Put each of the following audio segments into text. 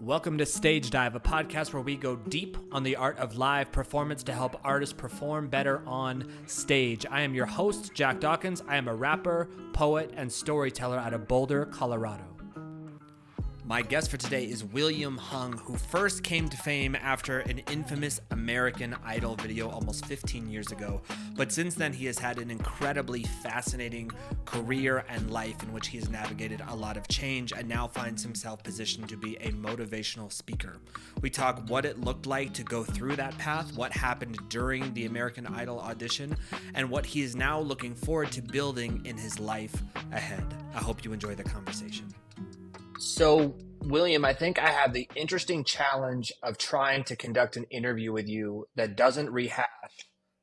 Welcome to Stage Dive, a podcast where we go deep on the art of live performance to help artists perform better on stage. I am your host, Jack Dawkins. I am a rapper, poet, and storyteller out of Boulder, Colorado. My guest for today is William Hung, who first came to fame after an infamous American Idol video almost 15 years ago. But since then, he has had an incredibly fascinating career and life in which he has navigated a lot of change and now finds himself positioned to be a motivational speaker. We talk what it looked like to go through that path, what happened during the American Idol audition, and what he is now looking forward to building in his life ahead. I hope you enjoy the conversation. So, William, I think I have the interesting challenge of trying to conduct an interview with you that doesn't rehash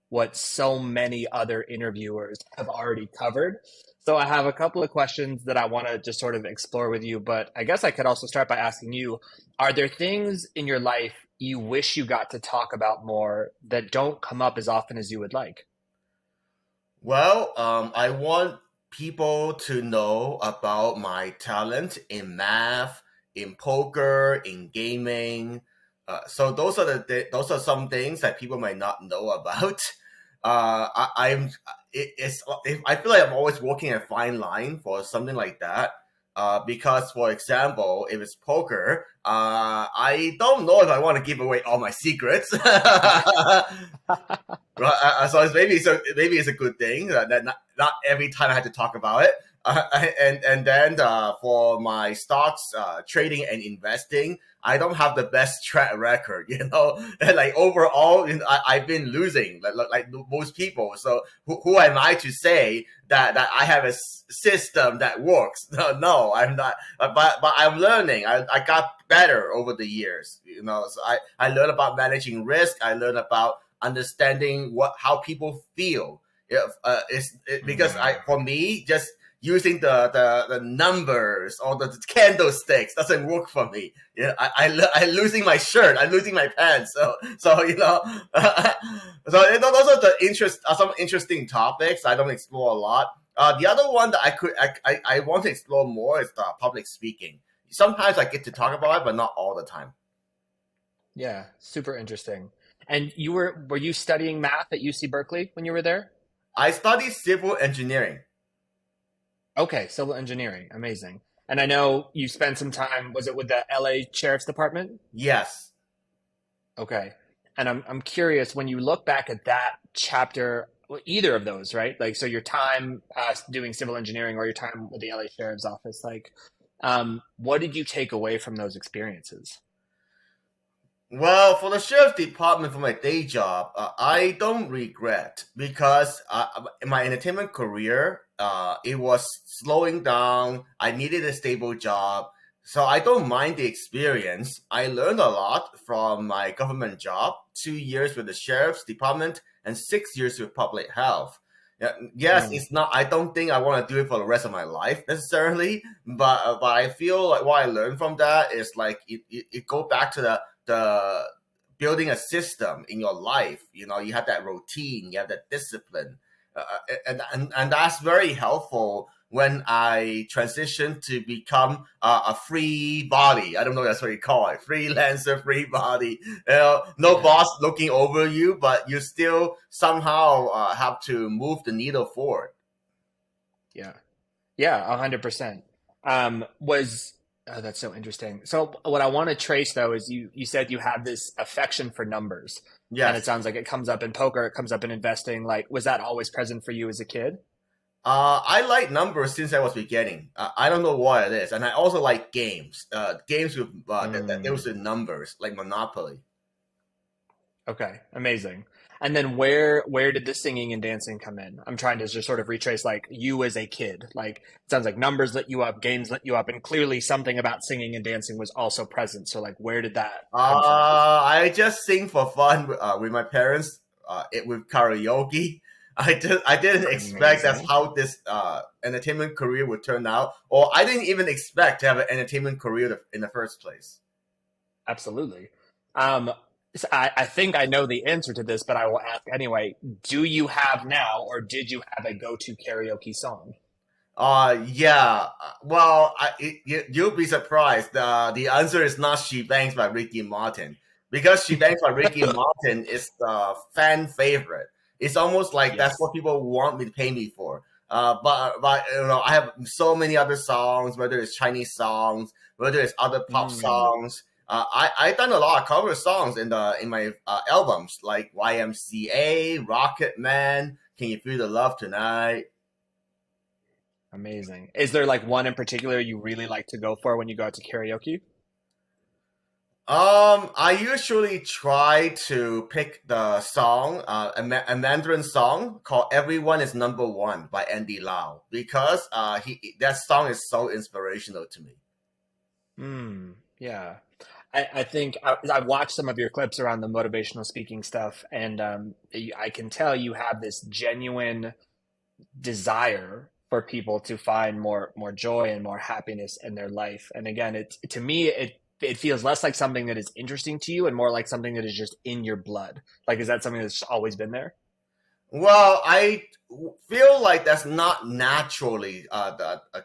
what so many other interviewers have already covered. So I have a couple of questions that I want to just sort of explore with you, but I guess I could also start by asking you, are there things in your life you wish you got to talk about more that don't come up as often as you would like? Well, I want people to know about my talent in math, in poker, in gaming. So those are some things that people might not know about. I feel like I'm always walking a fine line for something like that. Because, for example, if it's poker, I don't know if I want to give away all my secrets. Right, so maybe it's a good thing that not every time I have to talk about it. And then for my stocks trading and investing, I don't have the best track record, and like overall, I've been losing like most people. So who am I to say that I have a system that works? No, I'm not. But I'm learning. I got better over the years, So I learned about managing risk. I learned about understanding how people feel. Because for me, just using the numbers or the candlesticks doesn't work for me. I'm losing my shirt. I'm losing my pants. So so those are some interesting topics. I don't explore a lot. The other one that I want to explore more is public speaking. Sometimes I get to talk about it, but not all the time. Yeah, super interesting. And were you studying math at UC Berkeley when you were there? I studied civil engineering. Okay, civil engineering. Amazing. And I know you spent some time, was it with the LA Sheriff's Department? Yes. Okay. And I'm curious, when you look back at that chapter, well, either of those, right? Like, so your time doing civil engineering or your time with the LA Sheriff's Office, like, what did you take away from those experiences? Well, for the sheriff department, for my day job, I don't regret because in my entertainment career, it was slowing down. I needed a stable job. So I don't mind the experience. I learned a lot from my government job, 2 years with the sheriff's department and 6 years with public health. Yes, it's not. I don't think I want to do it for the rest of my life necessarily, but I feel like what I learned from that is like it go back to the building a system in your life. You have that routine, you have that discipline, and that's very helpful when I transitioned to become a free body. I don't know if that's what you call it, freelancer, free body. No boss looking over you, but you still somehow have to move the needle forward. Yeah, 100%. Oh, that's so interesting. So what I want to trace though is you said you have this affection for numbers. Yes. And it sounds like it comes up in poker, it comes up in investing. Like, was that always present for you as a kid? I like numbers since I was beginning. I don't know what it is, and I also like games. Games with those with numbers, like Monopoly. Okay, amazing. And then where did the singing and dancing come in? I'm trying to just sort of retrace like you as a kid. Like it sounds like numbers lit you up, games lit you up, and clearly something about singing and dancing was also present. So like where did that come from? I just sing for fun with my parents. With karaoke. I didn't expect that's how this entertainment career would turn out, or I didn't even expect to have an entertainment career in the first place. Absolutely. So I think I know the answer to this, but I will ask anyway. Do you have now, or did you have a go-to karaoke song? Yeah. Well, you'll be surprised. The answer is not "She Bangs" by Ricky Martin, because "She Bangs" by Ricky Martin is the fan favorite. It's almost like that's Yes. what people want me to pay me for. But I have so many other songs, whether it's Chinese songs, whether it's other pop Mm, songs. I done a lot of cover songs in my albums, like YMCA, Rocket Man, Can You Feel the Love Tonight. amazing. Is there like one in particular you really like to go for when you go out to karaoke? I usually try to pick the song, a Mandarin song called "Everyone Is Number One" by Andy Lau, because that song is so inspirational to me. Yeah. I think I watched some of your clips around the motivational speaking stuff, and I can tell you have this genuine desire for people to find more joy and more happiness in their life. And again, to me it feels less like something that is interesting to you and more like something that is just in your blood. Like, is that something that's always been there? Well, I feel like that's not naturally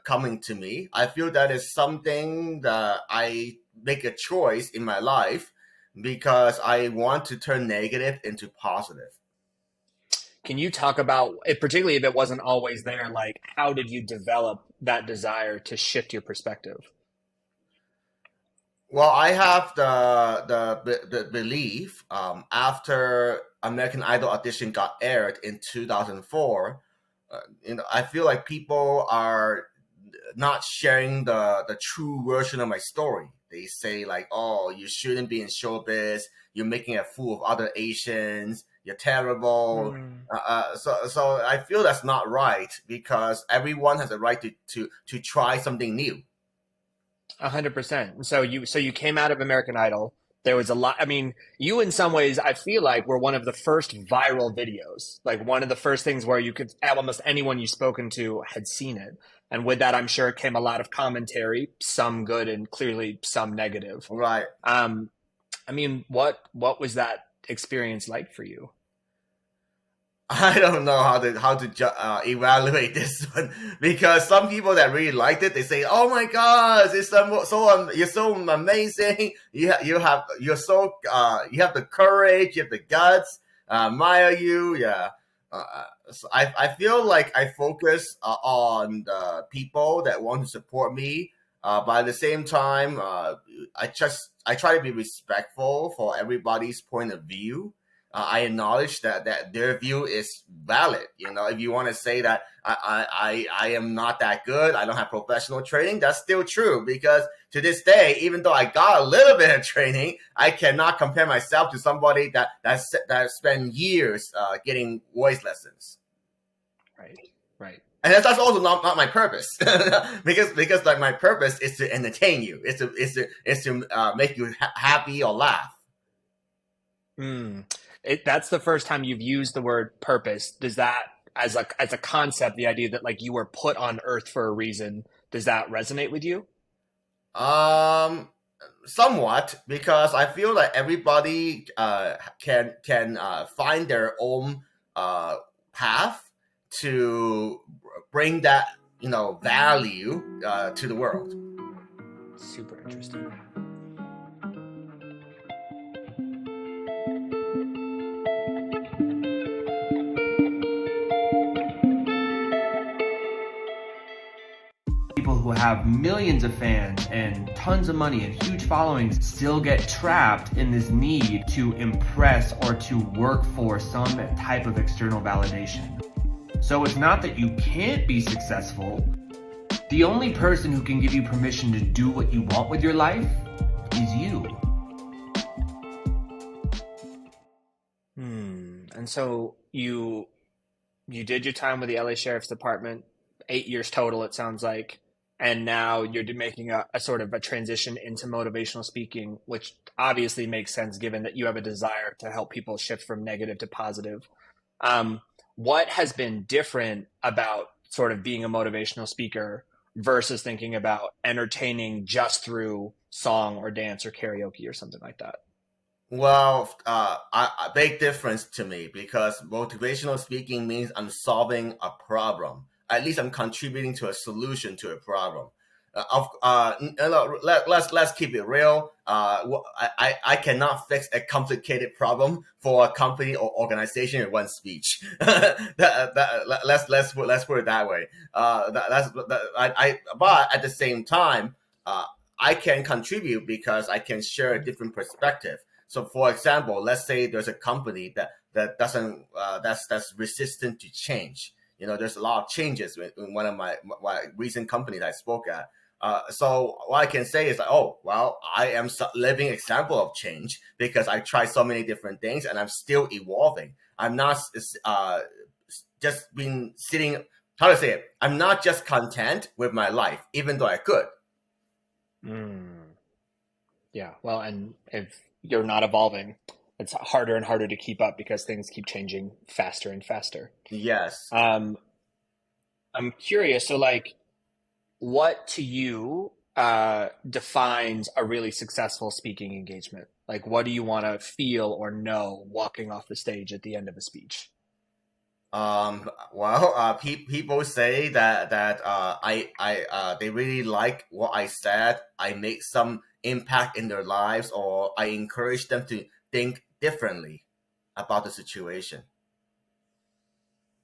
coming to me. I feel that is something that I make a choice in my life because I want to turn negative into positive. Can you talk about it, particularly if it wasn't always there? Like, how did you develop that desire to shift your perspective? Well, I have the belief, after American Idol audition got aired in 2004. I feel like people are not sharing the true version of my story. They say like, "Oh, you shouldn't be in showbiz. You're making a fool of other Asians. You're terrible." Hmm. So I feel that's not right, because everyone has a right to try something new. 100%. So you came out of American Idol. There was a lot. I mean, you in some ways, I feel like were one of the first viral videos. Like one of the first things where you could almost anyone you've spoken to had seen it. And with that, I'm sure came a lot of commentary, some good and clearly some negative. Right. Um, I mean, what was that experience like for you? I don't know how to evaluate this one, because some people that really liked it, they say, "Oh my gosh, it's you're so amazing. You have the courage, you have the guts. Admire you." Yeah. So I feel like I focus on the people that want to support me, but at the same time, I try to be respectful for everybody's point of view. I acknowledge that their view is valid. If you want to say that I am not that good, I don't have professional training, that's still true, because to this day, even though I got a little bit of training, I cannot compare myself to somebody that spent years getting voice lessons. Right, right. And that's also not my purpose, because like my purpose is to entertain you. It's to make you happy or laugh. Hmm. That's the first time you've used the word purpose. Does that, as a concept, the idea that like you were put on Earth for a reason, does that resonate with you? Um, Somewhat, because I feel like everybody can find their own uh, path to bring that value to the world. Super interesting. People who have millions of fans and tons of money and huge followings still get trapped in this need to impress or to work for some type of external validation. So it's not that you can't be successful. The only person who can give you permission to do what you want with your life is you. And so you did your time with the LA Sheriff's Department, 8 years total, it sounds like. And now you're making a sort of a transition into motivational speaking, which obviously makes sense given that you have a desire to help people shift from negative to positive. Um, what has been different about sort of being a motivational speaker versus thinking about entertaining just through song or dance or karaoke or something like that? Well, a big difference to me, because motivational speaking means I'm solving a problem. at least I'm contributing to a solution to a problem. Let's keep it real. I cannot fix a complicated problem for a company or organization in one speech. Let's put it that way. But at the same time, I can contribute because I can share a different perspective. So, for example, let's say there's a company that doesn't that's resistant to change. There's a lot of changes in one of my recent companies I spoke at. So what I can say is like, oh, well, I am a living example of change because I tried so many different things and I'm still evolving. I'm not just been sitting. How to say it? I'm not just content with my life, even though I could. Yeah. Well, and if you're not evolving, it's harder and harder to keep up because things keep changing faster and faster. Yes. I'm curious. So, like, what to you defines a really successful speaking engagement? Like, what do you want to feel or know walking off the stage at the end of a speech? Well, people say that they really like what I said. I make some impact in their lives, or I encourage them to think differently about the situation.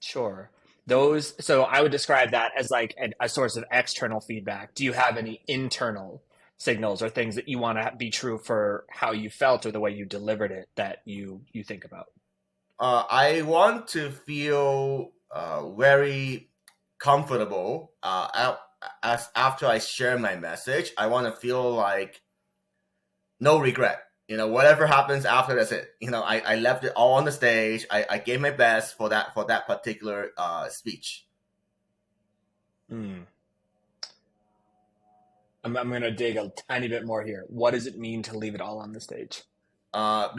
Sure. So I would describe that as like a source of external feedback. Do you have any internal signals or things that you want to be true for how you felt or the way you delivered it that you think about? I want to feel very comfortable as after I share my message. I want to feel like no regret. Whatever happens after, that's it. I left it all on the stage. I gave my best for that particular speech. I'm going to dig a tiny bit more here. What does it mean to leave it all on the stage? But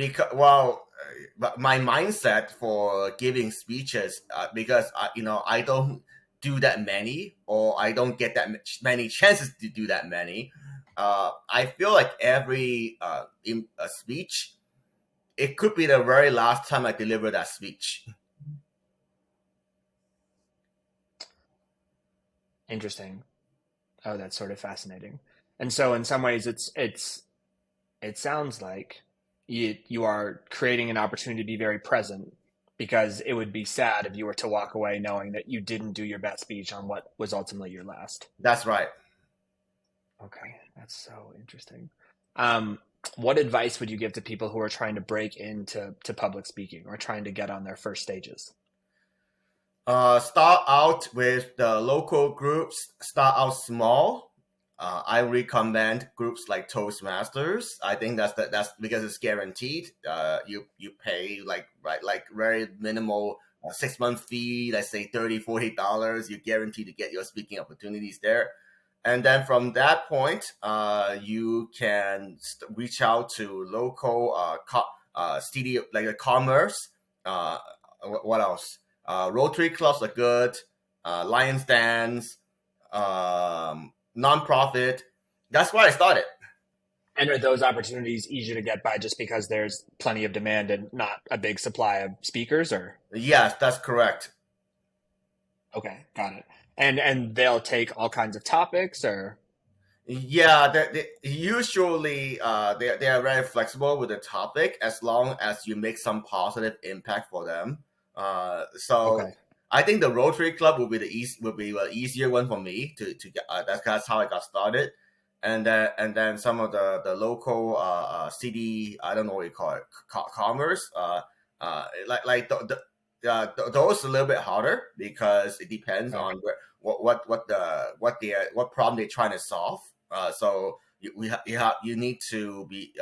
my mindset for giving speeches, because I don't do that many, or I don't get that many chances to do that many. I feel like every in a speech, it could be the very last time I deliver that speech. Interesting. Oh, that's sort of fascinating. And so, in some ways, it sounds like you are creating an opportunity to be very present, because it would be sad if you were to walk away knowing that you didn't do your best speech on what was ultimately your last. That's right. Okay, that's so interesting. What advice would you give to people who are trying to break into public speaking or trying to get on their first stages? Start out with the local groups. Start out small. I recommend groups like Toastmasters. I think that's because it's guaranteed. You pay like very minimal 6-month fee. Let's say $30-$40. You're guaranteed to get your speaking opportunities there. And then from that point, you can reach out to local studio, like a commerce. What else? Rotary clubs are good. Lions dance. Nonprofit. That's where I started. And are those opportunities easier to get by just because there's plenty of demand and not a big supply of speakers, or? Yes, that's correct. Okay, got it. And they'll take all kinds of topics, or? Yeah, they usually they are very flexible with the topic as long as you make some positive impact for them. So Okay. I think the Rotary Club will be the easier one for me to get. That's how I got started, and then some of the local city, I don't know what you call it, commerce. Those a little bit harder because it depends on what problem they're trying to solve. So you need to be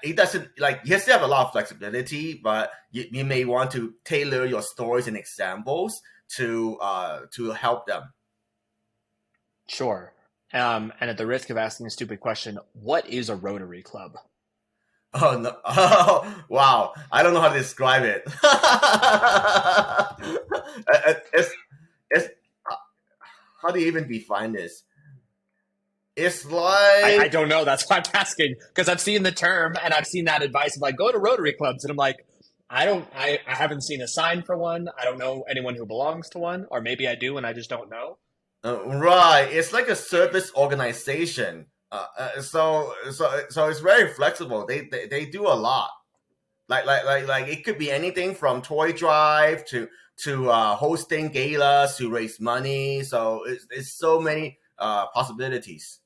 it doesn't, like, you still have a lot of flexibility, but you may want to tailor your stories and examples to help them. Sure. And at the risk of asking a stupid question, what is a Rotary Club? Oh no! Oh, wow! I don't know how to describe it. It's how do you even define this? It's like I don't know. That's why I'm asking, because I've seen the term and I've seen that advice of like, go to Rotary clubs. And I'm like, I haven't seen a sign for one. I don't know anyone who belongs to one, or maybe I do and I just don't know. Right, it's like a service organization. So it's very flexible. They do a lot. Like it could be anything from toy drive to hosting galas to raise money. So it's so many possibilities.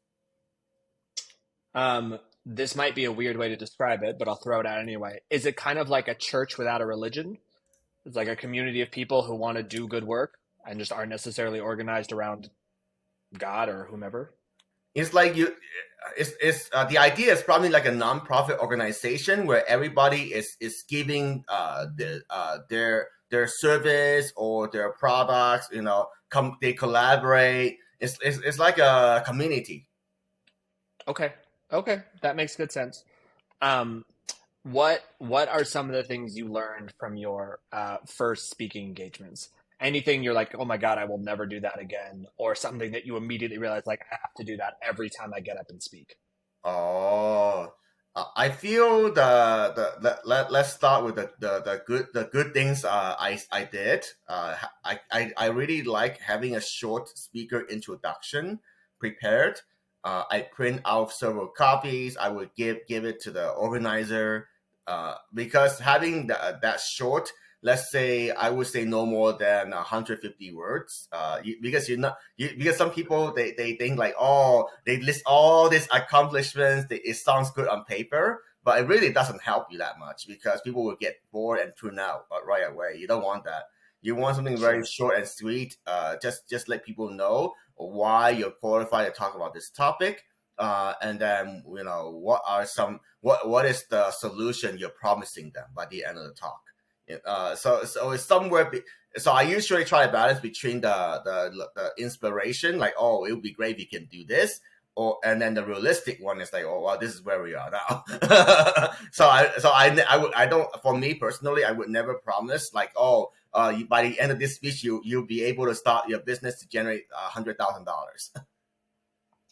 This might be a weird way to describe it, but I'll throw it out anyway. Is it kind of like a church without a religion? It's like a community of people who want to do good work and just aren't necessarily organized around God or whomever. It's like you it's the idea is probably like a non-profit organization where everybody is giving their service or their products, they collaborate. It's like a community. Okay. Okay. That makes good sense. Um, what are some of the things you learned from your first speaking engagements? Anything you're like, oh my God, I will never do that again, or something that you immediately realize, like, I have to do that every time I get up and speak. Oh, I feel let's start with the good things I did. I really like having a short speaker introduction prepared. I print out several copies. I would give it to the organizer because having that short, let's say I would say no more than 150 words. Because because some people they think like, oh, they list all these accomplishments. It sounds good on paper, but it really doesn't help you that much because people will get bored and tune out right away. You don't want that. You want something very Sure. short and sweet. Just let people know why you're qualified to talk about this topic. And then what is the solution you're promising them by the end of the talk. So it's somewhere. So I usually try to balance between the inspiration, like, oh, it would be great if you can do this, and then the realistic one is like, oh well, this is where we are now. I don't, for me personally, I would never promise like, oh, by the end of this speech you'll be able to start your business to generate $100,000.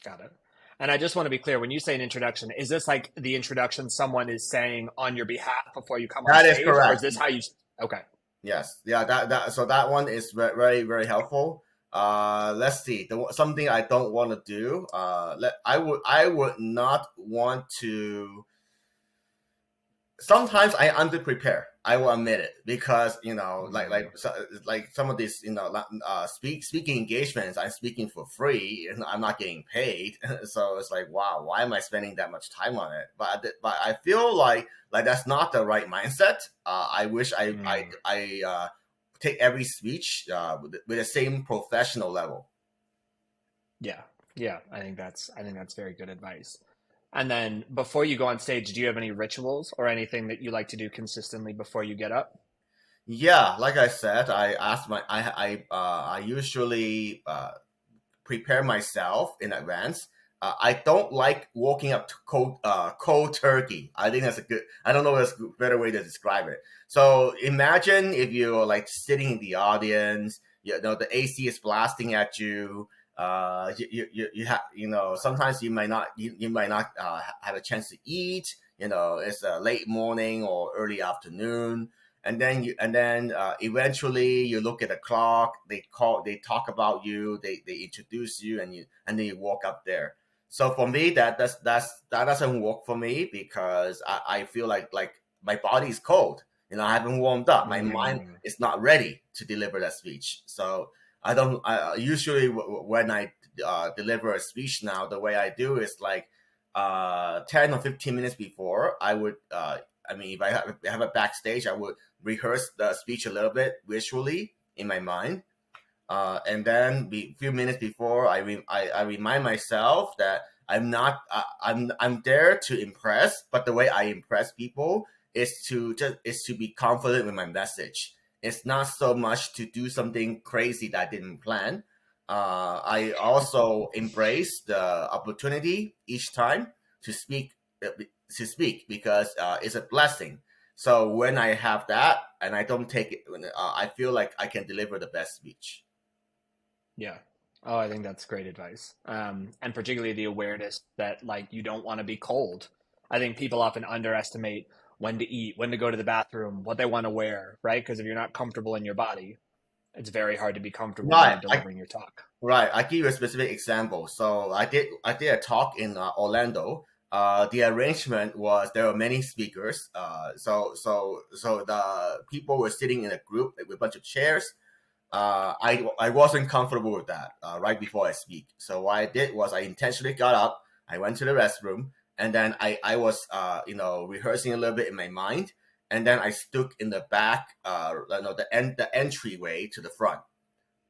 Got it. And I just want to be clear, when you say an introduction, is this like the introduction someone is saying on your behalf before you come on That is stage, or is correct. this how you? Okay. Yes, yeah, so that one is very very helpful. Let's see. Something I don't want to do. I would not want to. Sometimes I under prepare. I will admit it because Mm, like some of these speaking engagements I'm speaking for free and I'm not getting paid. So it's like, wow, why am I spending that much time on it? But I feel like that's not the right mindset. I wish mm. I take every speech with the same professional level. Yeah. Yeah. I think that's very good advice. And then before you go on stage, do you have any rituals or anything that you like to do consistently before you get up? Yeah, like I said, I usually prepare myself in advance. I don't like walking up to cold turkey. I think that's a good. I don't know if there's a better way to describe it. So imagine if you're like sitting in the audience. The AC is blasting at you. Sometimes you might not have a chance to eat. It's a late morning or early afternoon, and then eventually you look at the clock. They talk about you. They introduce you, and then you walk up there. So for me, that doesn't work for me because I feel like my body is cold. I haven't warmed up. My mind Mm, is not ready to deliver that speech. So I don't. I usually when I deliver a speech now, the way I do is like 10 or 15 minutes before. I mean, if I have a backstage, I would rehearse the speech a little bit visually in my mind, and then a few minutes before, I remind myself that I'm there to impress, but the way I impress people is to be confident with my message. It's not so much to do something crazy that I didn't plan. I also embrace the opportunity each time to speak because it's a blessing. So when I have that and I don't take it, I feel like I can deliver the best speech. yeah. Oh, I think that's great advice. And particularly the awareness that like you don't want to be cold. I think people often underestimate when to eat, when to go to the bathroom, what they want to wear, right? Because if you're not comfortable in your body, it's very hard to be comfortable when Right. you're delivering your talk. Right. I give you a specific example. So I did a talk in Orlando. The arrangement was there were many speakers. So the people were sitting in a group with a bunch of chairs. I wasn't comfortable with that right before I speak. So what I did was I intentionally got up. I went to the restroom, and then I was rehearsing a little bit in my mind, and then I stood in the back, the entryway to the front,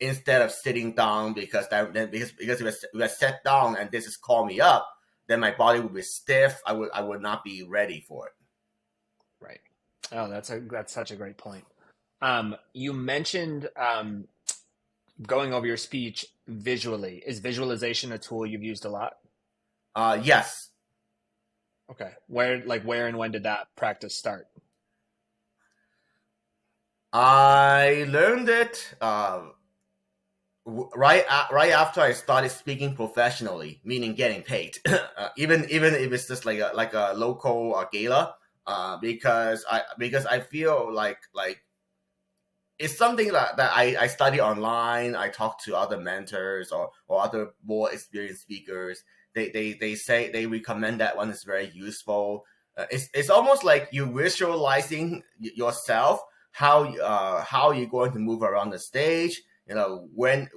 instead of sitting down, because if I sat down and this is call me up, then my body would be stiff. I would not be ready for it. Right. Oh, that's such a great point. You mentioned going over your speech visually. Is visualization a tool you've used a lot? Yes. Okay. Where and when did that practice start? I learned it right after I started speaking professionally, meaning getting paid, even if it's just like a local gala, because I feel like it's something that I study online. I talk to other mentors or other more experienced speakers. They say they recommend that one is very useful. It's almost like you visualizing yourself, how you're going to move around the stage. When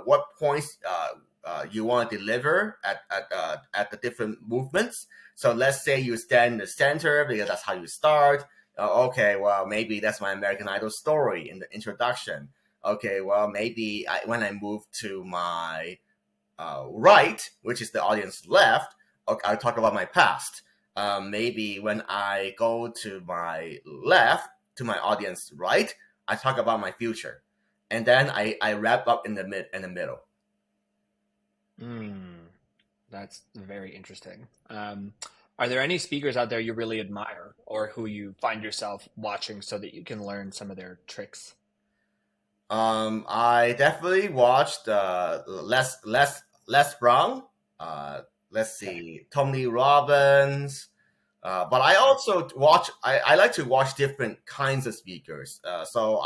what points you want to deliver at the different movements. So let's say you stand in the center because that's how you start. Okay, well, maybe that's my American Idol story in the introduction. Okay, well, maybe when I move to my right, which is the audience left, okay, I'll talk about my past. Maybe when I go to my left, to my audience right, I talk about my future. And then I wrap up in the middle. That's very interesting. Are there any speakers out there you really admire or who you find yourself watching so that you can learn some of their tricks? I definitely watched Les Brown. Let's Okay. see, Tony Robbins. But I also watch. I like to watch different kinds of speakers. So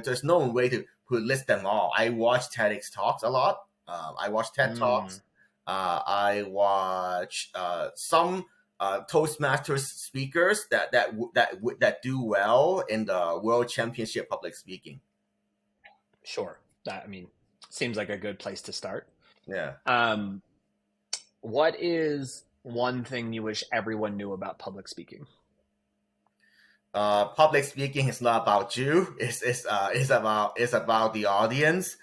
there's no way to list them all. I watch TEDx talks a lot. I watch TED talks. I watch some Toastmasters speakers that do well in the World Championship Public Speaking. Sure. Seems like a good place to start. Yeah. What is one thing you wish everyone knew about public speaking? Public speaking is not about you. It's about the audience.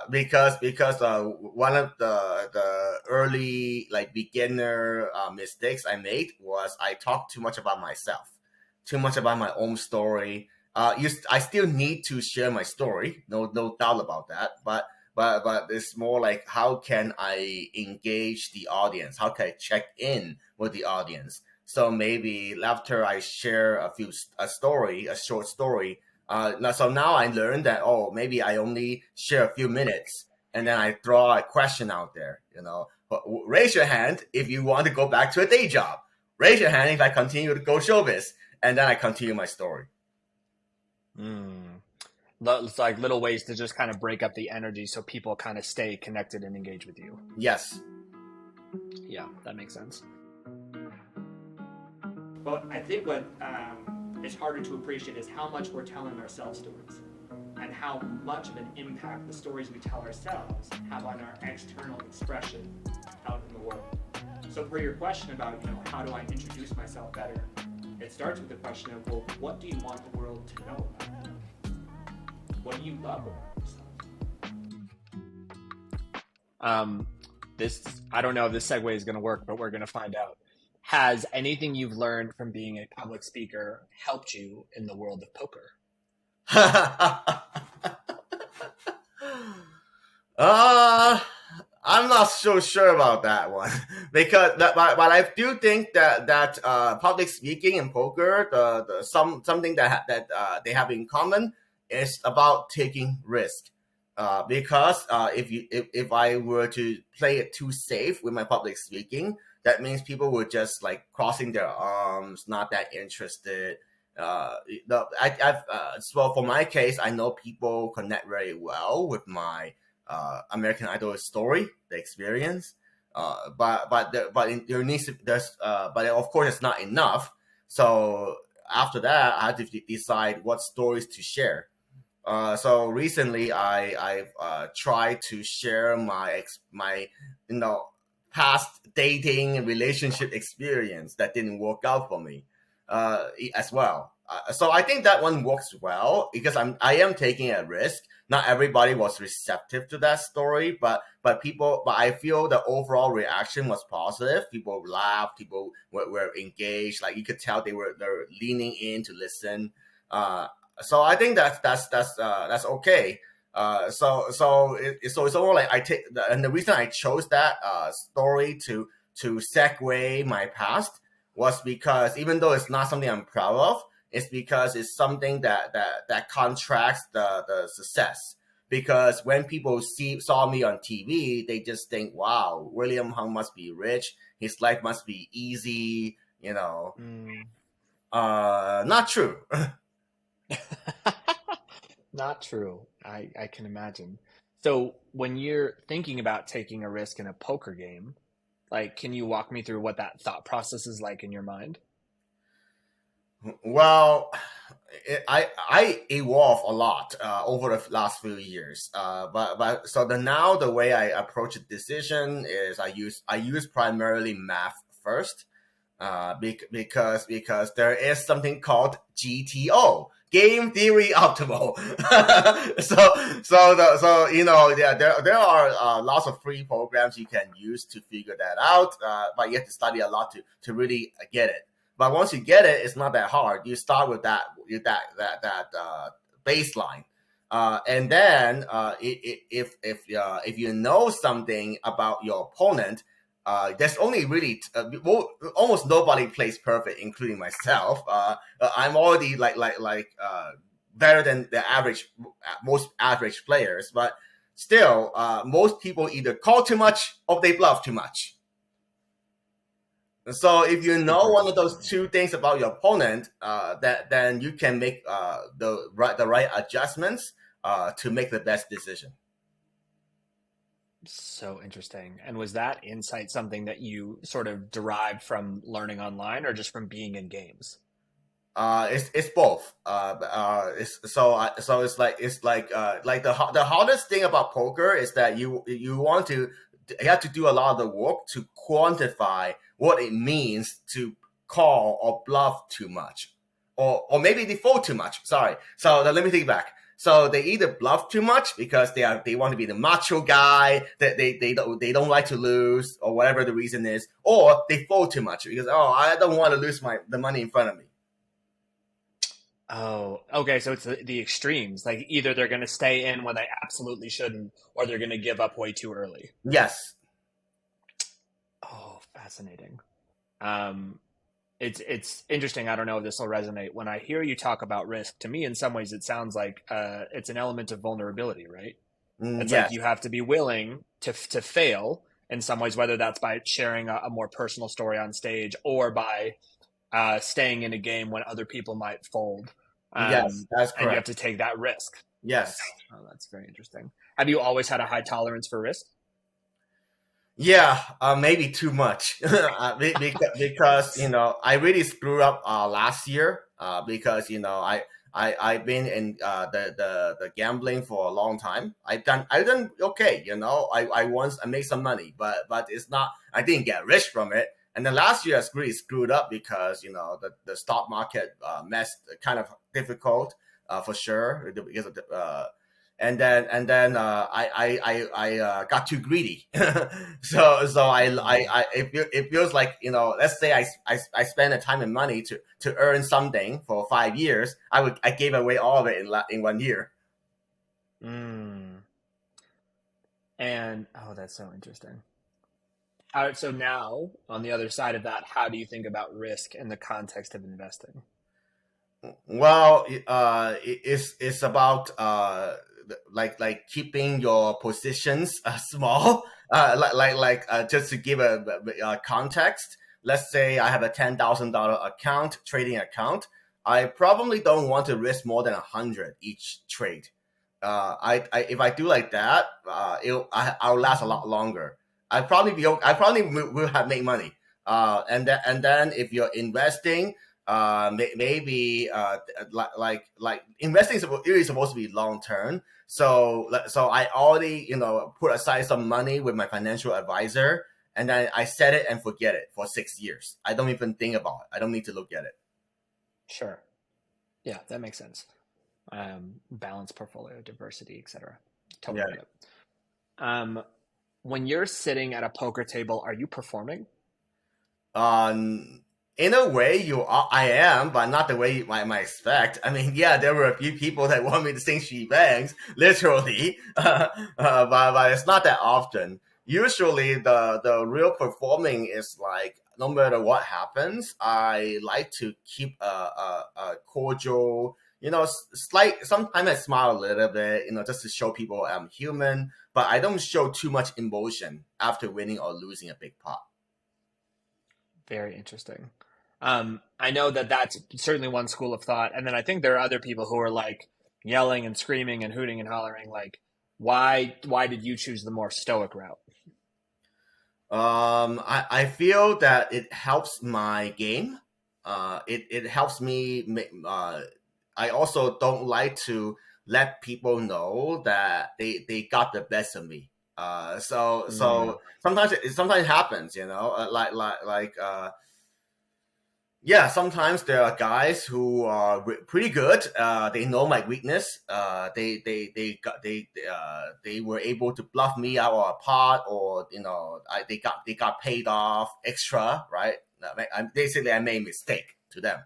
Because one of the early beginner mistakes I made was I talked too much about myself, too much about my own story. I still need to share my story, no doubt about that. But it's more like, how can I engage the audience? How can I check in with the audience? So maybe after I share a short story, so now I learned that, maybe I only share a few minutes, and then I throw a question out there. Raise your hand if you want to go back to a day job. Raise your hand if I continue to go showbiz, and then I continue my story. It's like little ways to just kind of break up the energy so people kind of stay connected and engage with you. Yes. Yeah, that makes sense. Well, I think what is harder to appreciate is how much we're telling ourselves stories and how much of an impact the stories we tell ourselves have on our external expression out in the world. So for your question about, how do I introduce myself better, it starts with the question of, well, what do you want the world to know about you? What do you love about yourself? I don't know if this segue is going to work, but we're going to find out. Has anything you've learned from being a public speaker helped you in the world of poker? I'm not so sure about that one but I do think that public speaking and poker, something that they have in common is about taking risk. Because if I were to play it too safe with my public speaking, that means people were just like crossing their arms, not that interested. So for my case, I know people connect very well with my American Idol story, the experience. There needs to, but of course it's not enough. So after that, I had to decide what stories to share. So recently, I've tried to share my past dating and relationship experience that didn't work out for me as well. So I think that one works well because I am taking a risk. Not everybody was receptive to that story, but I feel the overall reaction was positive. People laughed, people were engaged. Like you could tell they're leaning in to listen. So I think that's okay. So it's more like and the reason I chose that story to segue my past was because even though it's not something I'm proud of, it's because it's something that contracts the success. Because when people saw me on TV, they just think, "Wow, William Hung must be rich. His life must be easy." Not true. Not true. I can imagine. So when you're thinking about taking a risk in a poker game, like, can you walk me through what that thought process is like in your mind? Well, I evolved a lot over the last few years. But so now the way I approach a decision is I use primarily math first. Because there is something called GTO, game theory optimal. There are lots of free programs you can use to figure that out, but you have to study a lot to really get it. But once you get it, it's not that hard. You start with that baseline. And then if you know something about your opponent, there's only really almost nobody plays perfect, including myself. I'm already better than the most average players, but still, most people either call too much or they bluff too much. So if you know one of those two things about your opponent, then you can make the right adjustments to make the best decision. So interesting. And was that insight something that you sort of derived from learning online or just from being in games? It's both. It's like the hardest thing about poker is that you have to do a lot of the work to quantify what it means to call or bluff too much, or maybe default too much. Sorry. So let me think back. So they either bluff too much because they want to be the macho guy, that they don't like to lose, or whatever the reason is, or they fold too much because I don't want to lose the money in front of me. Oh, okay. So it's the extremes. Like either they're going to stay in when they absolutely shouldn't, or they're going to give up way too early. Yes. Oh, fascinating. It's interesting. I don't know if this will resonate. When I hear you talk about risk, to me, in some ways, it sounds like it's an element of vulnerability, right? It's Yes. like you have to be willing to fail in some ways, whether that's by sharing a more personal story on stage or by staying in a game when other people might fold. Yes, that's correct. And you have to take that risk. Yes. That's very interesting. Have you always had a high tolerance for risk? Yeah, maybe too much because I really screwed up last year because I've been in the gambling for a long time. I've done okay. I made some money, but it's not. I didn't get rich from it. And then last year I really screwed up because the stock market kind of difficult for sure because of the. And then I got too greedy. so it feels like let's say I spend the time and money to earn something for 5 years. I gave away all of it in 1 year. And that's so interesting. So now on the other side of that, how do you think about risk in the context of investing? Well, it's about like keeping your positions small Just to give a context, let's say I have a $10,000 account, trading account. I probably don't want to risk more than 100 each trade. If I do like that, I'll last a lot longer. I probably will have made money. And then if you're investing, maybe like investing is really supposed to be long term. So I already put aside some money with my financial advisor, and then I set it and forget it for 6 years. I don't even think about it. I don't need to look at it. Sure. Yeah, that makes sense. Balanced portfolio, diversity, etc. Totally get it. When you're sitting at a poker table, are you performing? In a way, I am, but not the way you might expect. I mean, yeah, there were a few people that want me to sing she bangs, literally, but it's not that often. Usually, the real performing is like, no matter what happens, I like to keep a cordial, sometimes I smile a little bit, just to show people I'm human, but I don't show too much emotion after winning or losing a big pot. Very interesting. I know that that's certainly one school of thought. And then I think there are other people who are like yelling and screaming and hooting and hollering. Like, why did you choose the more stoic route? I feel that it helps my game. It helps me. I also don't like to let people know that they got the best of me. So sometimes it happens, yeah, sometimes there are guys who are pretty good. They know my weakness. They were able to bluff me out of a pot, or they got paid off extra, right? Basically, I made a mistake to them.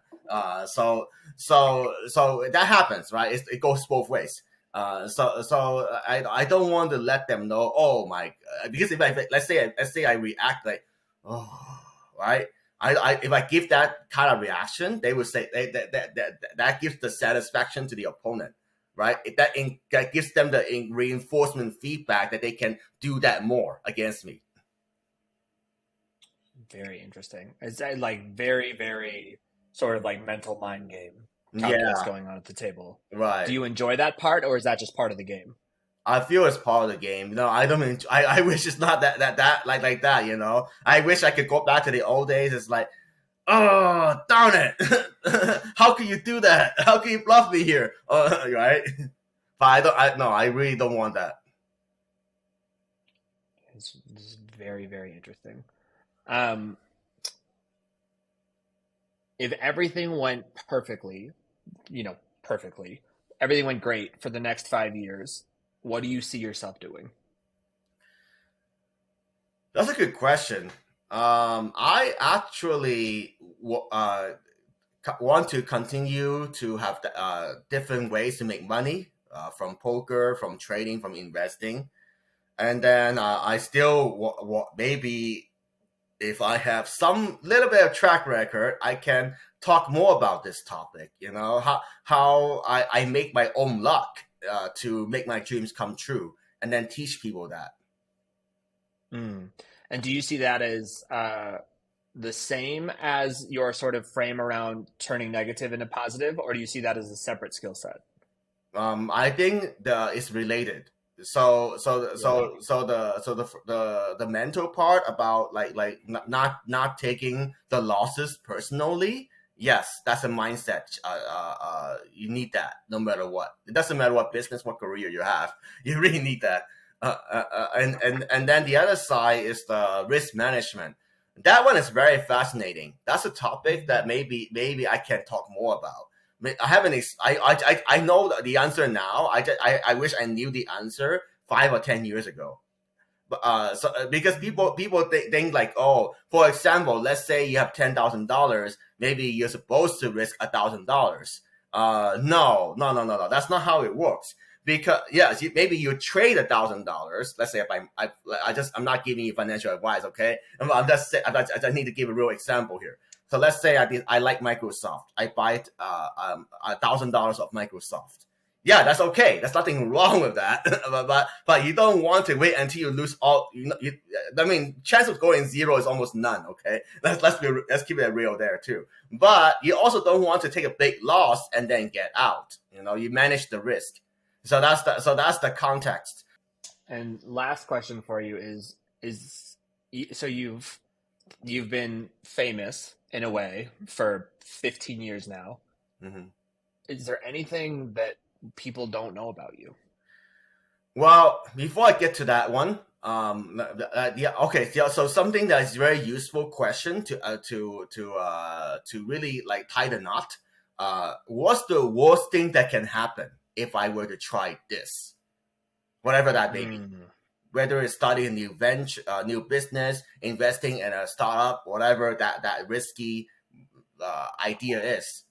So that happens, right? It goes both ways. So I don't want to let them know. Oh my! Because if let's say I react like, oh, right. If I give that kind of reaction, they would say that gives the satisfaction to the opponent, right? That gives them the reinforcement feedback that they can do that more against me. Very interesting. It's like very, very sort of like mental mind game calculus going on at the table. Right. Do you enjoy that part, or is that just part of the game? I feel it's part of the game. No, I don't enjoy, I wish it's not that like that, I wish I could go back to the old days. It's like, oh, darn it. How can you do that? How can you bluff me here? Right? But I really don't want that. This is very, very interesting. If everything went perfectly, everything went great for the next 5 years, what do you see yourself doing? That's a good question. I actually want to continue to have different ways to make money, from poker, from trading, from investing. And then I still maybe if I have some little bit of track record, I can talk more about this topic. How I make my own luck to make my dreams come true, and then teach people that. And do you see that as the same as your sort of frame around turning negative into positive, or do you see that as a separate skill set? I think it's related. So the mental part about like not taking the losses personally. Yes, that's a mindset. You need that no matter what. It doesn't matter what business, what career you have. You really need that. And then the other side is the risk management. That one is very fascinating. That's a topic that maybe I can talk more about. I haven't. I know the answer now. I wish I knew the answer 5 or 10 years ago. But because people think like, oh, for example, let's say you have $10,000, maybe you're supposed to risk $1,000. No. That's not how it works. Because yes, maybe you trade $1,000. Let's say I'm not giving you financial advice, okay? I need to give a real example here. So let's say I like Microsoft. I buy $1,000 of Microsoft. Yeah, that's okay. There's nothing wrong with that. but you don't want to wait until you lose all. I mean, chance of going zero is almost none. Okay, let's keep it real there too. But you also don't want to take a big loss and then get out. You manage the risk. So that's the context. And last question for you so you've been famous in a way for 15 years now. Mm-hmm. Is there anything that people don't know about you? Well, before I get to that one, so something that is very useful question to really like tie the knot. What's the worst thing that can happen if I were to try this, whatever that may be? Whether it's starting a new venture, new business, investing in a startup, whatever that risky idea is,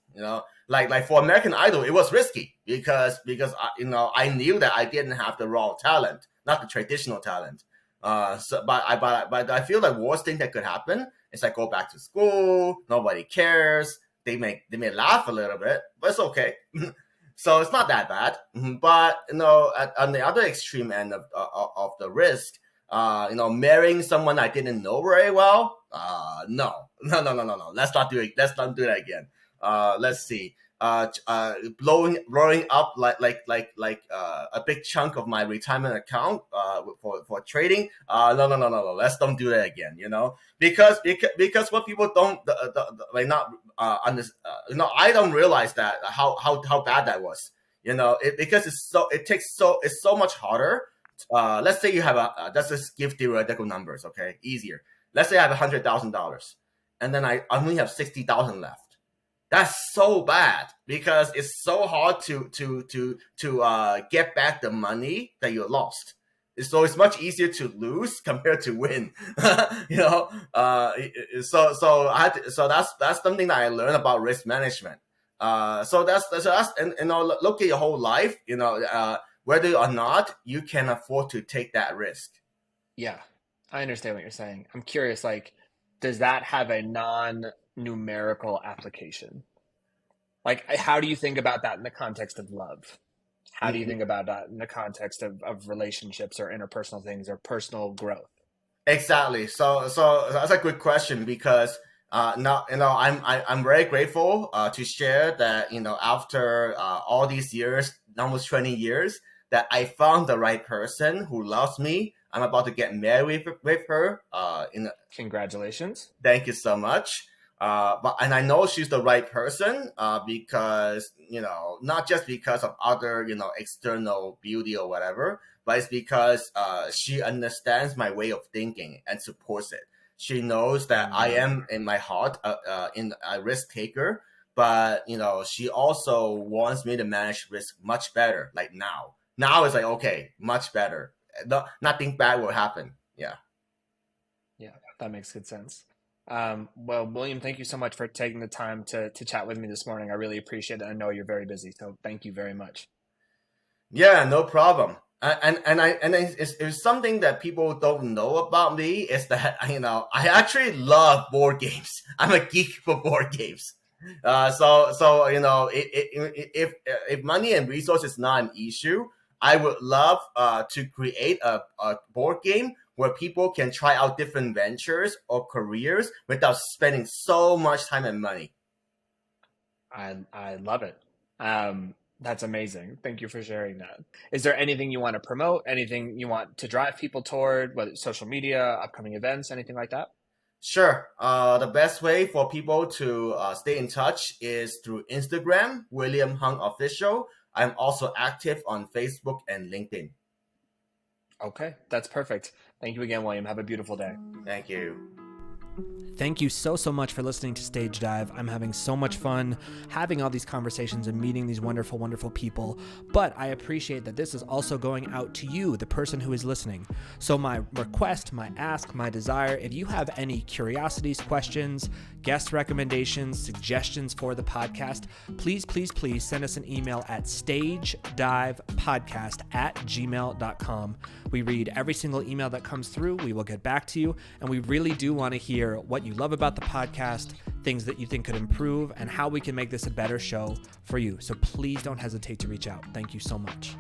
like for American Idol, it was risky because I knew that I didn't have the raw talent, not the traditional talent. But I feel like worst thing that could happen is I go back to school, nobody cares, they may laugh a little bit, but it's okay. So it's not that bad. But on the other extreme end of the risk, marrying someone I didn't know very well, no. Let's not do it. Let's not do that again. Let's see. Blowing up like a big chunk of my retirement account for trading. No. Let's don't do that again. Because what people don't I don't realize that how bad that was. Because it's so much harder. Let's say you have let's just give theoretical numbers, okay? Easier. Let's say I have $100,000, and then I only have 60,000 left. That's so bad because it's so hard to get back the money that you lost. So it's much easier to lose compared to win. So that's something that I learned about risk management. So that's and look at your whole life. Whether or not you can afford to take that risk. Yeah, I understand what you're saying. I'm curious, like, does that have a non-numerical application? Like, how do you think about that in the context of love? How do you think about that in the context of relationships or interpersonal things or personal growth? Exactly. So that's a good question because now I'm very grateful to share that after all these years, almost 20 years, that I found the right person who loves me. I'm about to get married with her. Congratulations. Thank you so much. And I know she's the right person because not just because of other external beauty or whatever, but it's because she understands my way of thinking and supports it. She knows that I am in my heart in a risk taker, but she also wants me to manage risk much better. Like now it's like, okay, much better. Nothing bad will happen. Yeah, that makes good sense. Well, William, thank you so much for taking the time to chat with me this morning. I really appreciate it. I know you're very busy, so thank you very much. Yeah, no problem. And it's something that people don't know about me is that I actually love board games. I'm a geek for board games. If money and resources is not an issue, I would love to create a board game where people can try out different ventures or careers without spending so much time and money. I love it. That's amazing. Thank you for sharing that. Is there anything you want to promote? Anything you want to drive people toward, whether it's social media, upcoming events, anything like that? Sure. The best way for people to stay in touch is through Instagram, William Hung Official. I'm also active on Facebook and LinkedIn. Okay, that's perfect. Thank you again, William. Have a beautiful day. Thank you. Thank you so much for listening to Stage Dive. I'm having so much fun having all these conversations and meeting these wonderful, wonderful people. But I appreciate that this is also going out to you, the person who is listening. So my request, my ask, my desire, if you have any curiosities, questions, guest recommendations, suggestions for the podcast, please send us an email at stagedivepodcast@gmail.com. We read every single email that comes through. We will get back to you. And we really do want to hear what you love about the podcast, things that you think could improve, and how we can make this a better show for you. So please don't hesitate to reach out. Thank you so much.